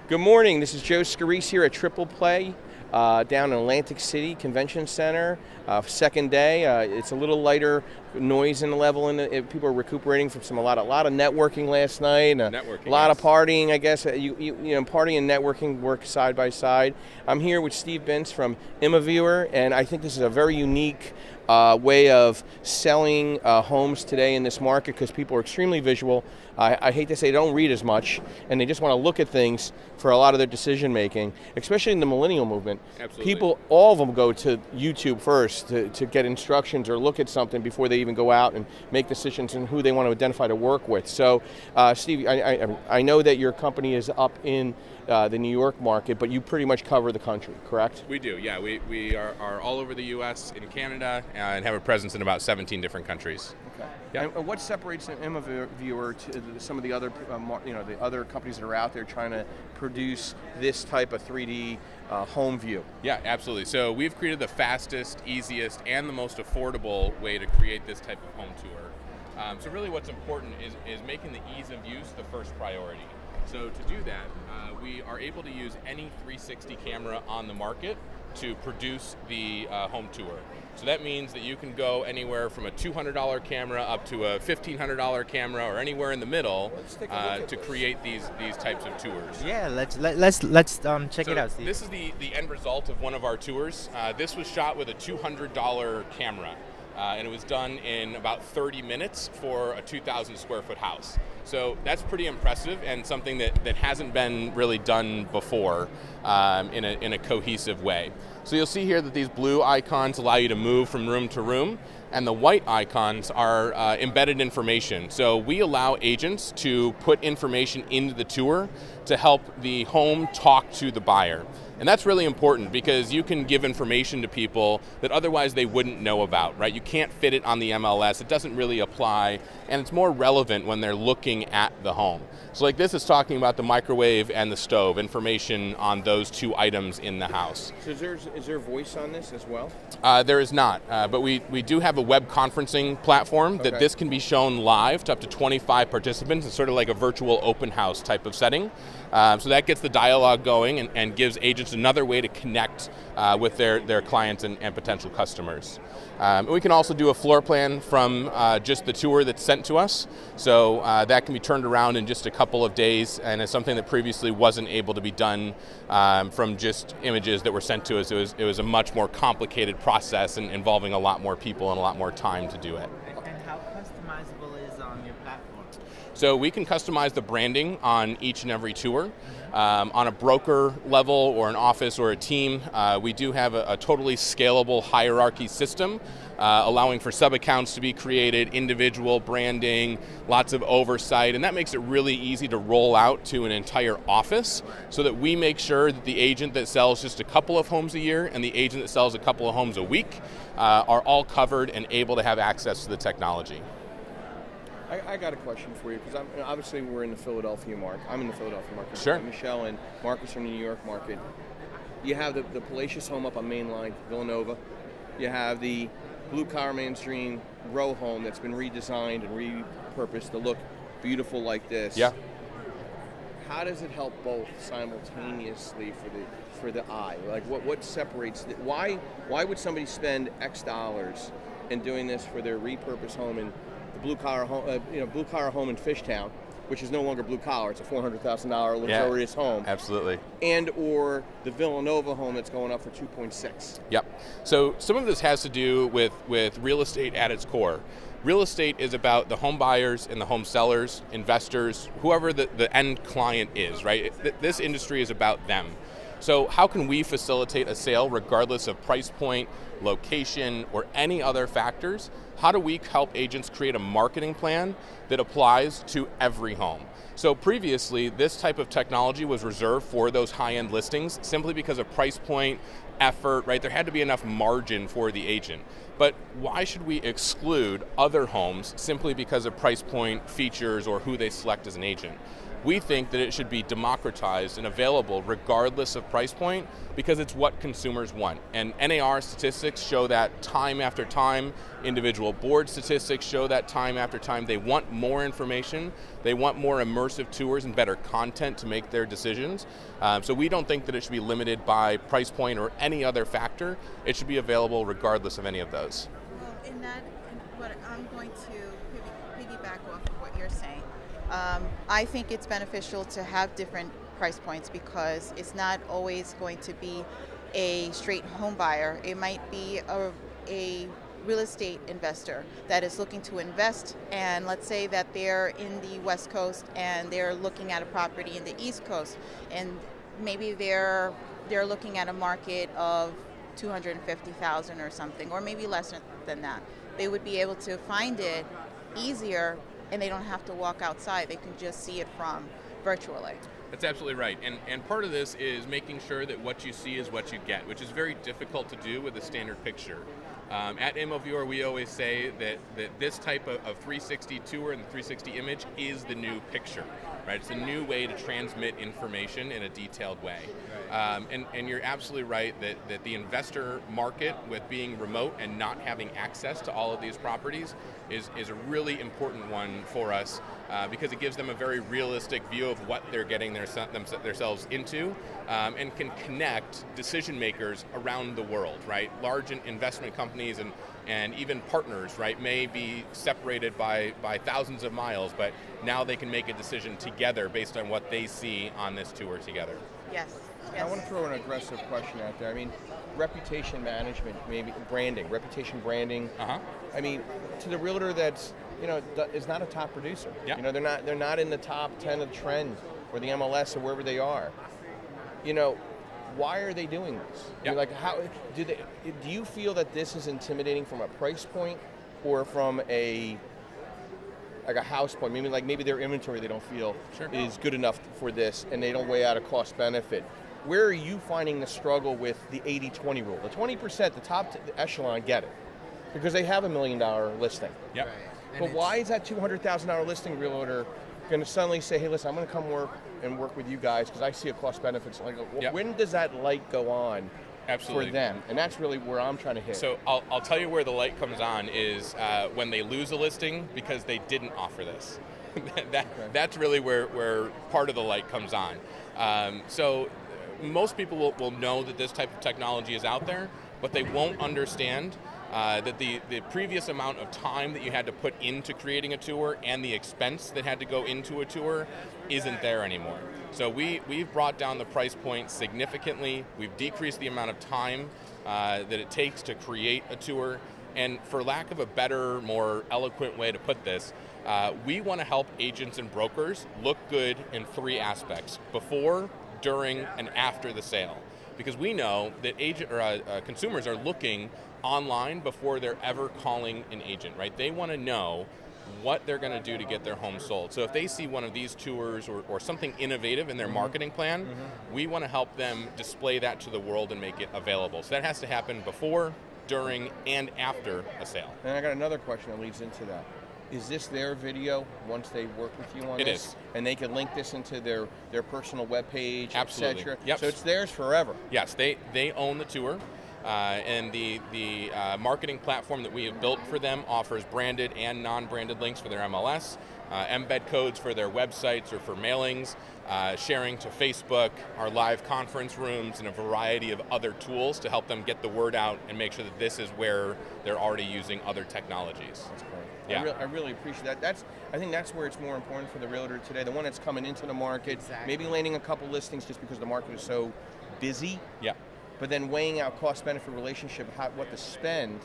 Good morning. This is Joe Scarice here at Triple Play down in Atlantic City Convention Center. Second day. It's a little lighter noise in the level, and people are recuperating from a lot of networking last night. Networking, a lot yes. of partying. I guess you know, partying and networking work side by side. I'm here with Steve Bintz from Immoviewer, and I think this is a very unique way of selling homes today in this market because people are extremely visual. I hate to say they don't read as much, and they just want to look at things for a lot of their decision making, especially in the millennial movement. Absolutely. People, all of them go to YouTube first to get instructions or look at something before they even go out and make decisions on who they want to identify to work with. So, Steve, I know that your company is up in the New York market, but you pretty much cover the country, correct? We do, yeah. We are all over the U.S., in Canada, and have a presence in about 17 different countries. Okay. Yeah. And what separates an Immoviewer to some of the other, the other companies that are out there trying to produce this type of 3D home view? Yeah, absolutely. So we've created the fastest, easiest, and the most affordable way to create this type of home tour. So really what's important is making the ease of use the first priority. So to do that, we are able to use any 360 camera on the market to produce the home tour. So that means that you can go anywhere from a $200 camera up to a $1,500 camera, or anywhere in the middle to create these types of tours. Yeah, let's check it out, Steve. This is the end result of one of our tours. This was shot with a $200 camera. And it was done in about 30 minutes for a 2,000 square foot house. So that's pretty impressive, and something that hasn't been really done before in a cohesive way. So you'll see here that these blue icons allow you to move from room to room, and the white icons are embedded information. So we allow agents to put information into the tour to help the home talk to the buyer. And that's really important because you can give information to people that otherwise they wouldn't know about, right? You can't fit it on the MLS, it doesn't really apply, and it's more relevant when they're looking at the home. So like this is talking about the microwave and the stove, information on those two items in the house. So is there voice on this as well? There is not, but we do have a web conferencing platform that this can be shown live to up to 25 participants. It's sort of like a virtual open house type of setting. So that gets the dialogue going and gives agents another way to connect with their clients and potential customers. We can also do a floor plan from just the tour that's sent to us. So that can be turned around in just a couple of days, and it's something that previously wasn't able to be done from just images that were sent to us. It was a much more complicated process and involving a lot more people and a lot more time to do it. And how customizable is on your platform? So we can customize the branding on each and every tour. On a broker level or an office or a team, we do have a totally scalable hierarchy system, allowing for sub-accounts to be created, individual branding, lots of oversight, and that makes it really easy to roll out to an entire office so that we make sure that the agent that sells just a couple of homes a year and the agent that sells a couple of homes a week are all covered and able to have access to the technology. I got a question for you, because obviously we're in the Philadelphia market. I'm in the Philadelphia market. Sure. Michelle and Marcus are in the New York market. You have the Palatius home up on Main Line, Villanova. You have the Blue Collar Mainstream row home that's been redesigned and repurposed to look beautiful like this. Yeah. How does it help both simultaneously for the eye? Like what separates why would somebody spend X dollars in doing this for their repurposed home in the Blue Collar home in Fishtown, which is no longer blue collar, it's a $400,000 luxurious home. Absolutely. And or the Villanova home that's going up for 2.6. Yep. So some of this has to do with real estate at its core. Real estate is about the home buyers and the home sellers, investors, whoever the end client is, right? This industry is about them. So how can we facilitate a sale regardless of price point, location, or any other factors? How do we help agents create a marketing plan that applies to every home? So previously, this type of technology was reserved for those high-end listings simply because of price point, effort, right? There had to be enough margin for the agent. But why should we exclude other homes simply because of price point, features, or who they select as an agent? We think that it should be democratized and available regardless of price point because it's what consumers want. And NAR statistics show that time after time. Individual board statistics show that time after time. They want more information. They want more immersive tours and better content to make their decisions. So we don't think that it should be limited by price point or any other factor. It should be available regardless of any of those. Well, what I'm going to piggyback off of what you're saying. I think it's beneficial to have different price points because it's not always going to be a straight home buyer. It might be a real estate investor that is looking to invest, and let's say that they're in the West Coast and they're looking at a property in the East Coast, and maybe they're looking at a market of 250,000 or something, or maybe less than that. They would be able to find it easier, and they don't have to walk outside. They can just see it from virtually. That's absolutely right. And part of this is making sure that what you see is what you get, which is very difficult to do with a standard picture. At Immoviewer, we always say that this type of 360 tour and the 360 image is the new picture, right? It's a new way to transmit information in a detailed way. And you're absolutely right that the investor market, with being remote and not having access to all of these properties, is a really important one for us because it gives them a very realistic view of what they're getting themselves into and can connect decision makers around the world, right? Large investment companies and even partners, right, may be separated by thousands of miles, but now they can make a decision together based on what they see on this tour together. Yes. I want to throw an aggressive question out there. I mean, reputation management, maybe reputation branding. I mean, to the realtor that's, is not a top producer. Yep. They're not in the top 10 of trend or the MLS or wherever they are. Why are they doing this? Yep. Like, how do you feel that this is intimidating from a price point or from a house point? Maybe their inventory they don't feel is good enough for this, and they don't weigh out a cost benefit. Where are you finding the struggle with the 80-20 rule? The 20%, the top echelon get it because they have $1 million listing. Yep. Right. But why is that $200,000 listing realtor going to suddenly say, hey, listen, I'm going to come work with you guys because I see a cost benefits? When does that light go on? Absolutely. For them? And that's really where I'm trying to hit. So I'll tell you where the light comes on is when they lose a listing because they didn't offer this. That's really where part of the light comes on. So most people will know that this type of technology is out there, but they won't understand that the previous amount of time that you had to put into creating a tour and the expense that had to go into a tour isn't there anymore. So we've brought down the price point significantly. We've decreased the amount of time that it takes to create a tour. And for lack of a better, more eloquent way to put this, we want to help agents and brokers look good in 3 aspects: before, during, and after the sale. Because we know that consumers are looking online before they're ever calling an agent, right? They want to know what they're going to do to get their home sold. So if they see one of these tours or something innovative in their marketing plan, we want to help them display that to the world and make it available. So that has to happen before, during, and after a sale. And I got another question that leads into that. Is this their video once they work with you on this? It is. And they can link this into their personal webpage, Absolutely. etc. Yep. So it's theirs forever. Yes, they own the tour. And the marketing platform that we have built for them offers branded and non-branded links for their MLS, embed codes for their websites or for mailings, sharing to Facebook, our live conference rooms, and a variety of other tools to help them get the word out and make sure that this is where they're already using other technologies. That's great. Yeah. I really appreciate that. I think that's where it's more important for the realtor today, the one that's coming into the market, maybe landing a couple listings just because the market is so busy. Yeah. But then weighing out cost-benefit relationship, what to spend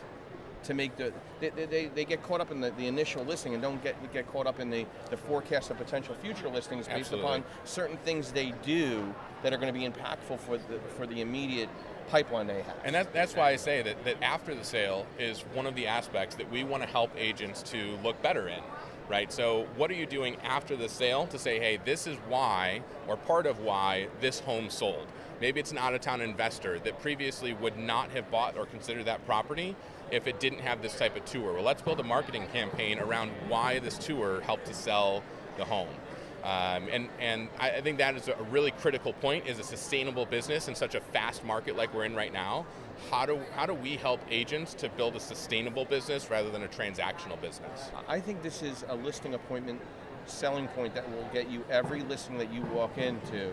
to make they get caught up in the initial listing and don't get caught up in the forecast of potential future listings based upon certain things they do that are going to be impactful for the immediate pipeline they have. And that's why I say that after the sale is one of the aspects that we want to help agents to look better in. Right, so what are you doing after the sale to say, hey, this is why, or part of why, this home sold? Maybe it's an out-of-town investor that previously would not have bought or considered that property if it didn't have this type of tour. Well, let's build a marketing campaign around why this tour helped to sell the home. And I think that is a really critical point, is a sustainable business in such a fast market like we're in right now. How do we help agents to build a sustainable business rather than a transactional business? I think this is a listing appointment selling point that will get you every listing that you walk into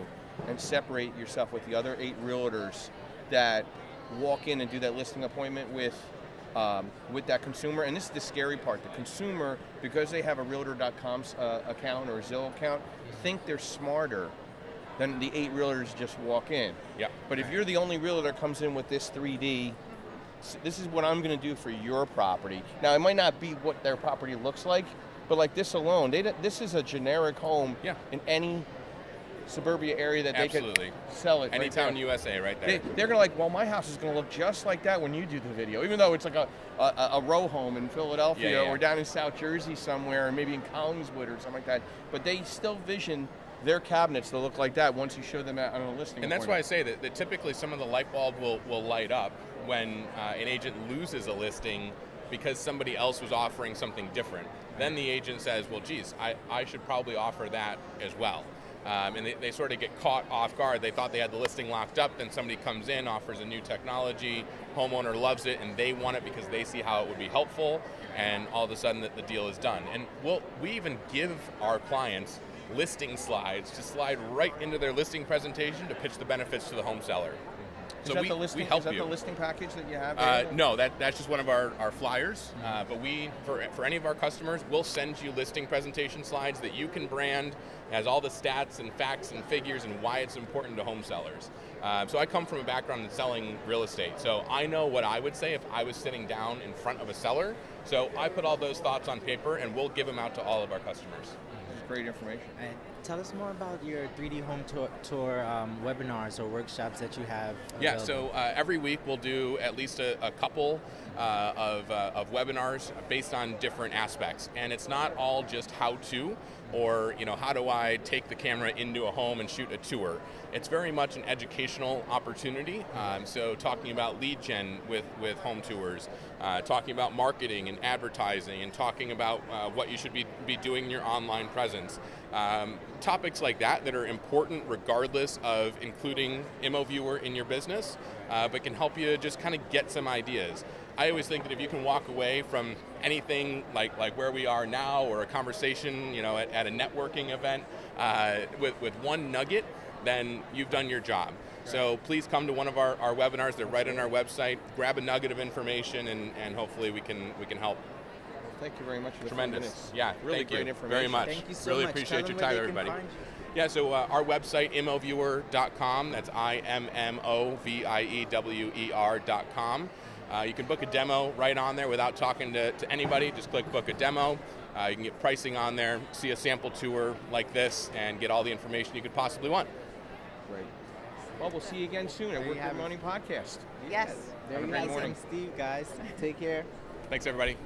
and separate yourself with the other 8 realtors that walk in and do that listing appointment with that consumer. And this is the scary part. The consumer, because they have a Realtor.com account or a Zillow account, think they're smarter than the 8 realtors just walk in. Yeah. But if you're the only realtor that comes in with this 3D, this is what I'm going to do for your property. Now, it might not be what their property looks like, but like this alone, this is a generic home in any suburbia area that Absolutely. they could sell it. Any right town there. USA right there. They're going to like, well, my house is going to look just like that when you do the video, even though it's like a row home in Philadelphia or down in South Jersey somewhere, or maybe in Collingswood or something like that. But they still vision their cabinets to look like that once you show them on a listing. And that's why I say that typically some of the light bulb will light up when an agent loses a listing because somebody else was offering something different. Then the agent says, well, geez, I should probably offer that as well. And they sort of get caught off guard. They thought they had the listing locked up, then somebody comes in, offers a new technology, homeowner loves it, and they want it because they see how it would be helpful, and all of a sudden the deal is done. And we even give our clients listing slides to slide right into their listing presentation to pitch the benefits to the home seller. So we help you. Is that the listing package that you have? No, that's just one of our flyers. But for any of our customers, we'll send you listing presentation slides that you can brand. It has all the stats and facts and figures and why it's important to home sellers. So I come from a background in selling real estate. So I know what I would say if I was sitting down in front of a seller. So I put all those thoughts on paper and we'll give them out to all of our customers. Great information. And tell us more about your 3D home tour webinars or workshops that you have available. Yeah, so every week we'll do at least a couple of webinars based on different aspects. And it's not all just how-to or how do I take the camera into a home and shoot a tour. It's very much an educational opportunity. So talking about lead gen with home tours, talking about marketing and advertising, and talking about what you should be doing in your online presence. Topics like that are important regardless of including Immoviewer in your business, but can help you just kind of get some ideas. I always think that if you can walk away from anything like where we are now, or a conversation at a networking event with one nugget, then you've done your job. So please come to one of our webinars. They're right on our website. Grab a nugget of information, and hopefully we can help. Thank you very much for the Tremendous. 4 minutes. Yeah, really thank great you information. very much. Thank you so really much. appreciate Tell your them where time, they can everybody. find you. Yeah, so our website, immoviewer.com. That's IMMOVIEWER.com. You can book a demo right on there without talking to anybody. Just click book a demo. You can get pricing on there, see a sample tour like this, and get all the information you could possibly want. Great. Well, we'll see you again soon at There you Work Good have it. Morning Podcast. Yes. There Have a you great have morning. some Steve, guys. Take care. Thanks, everybody.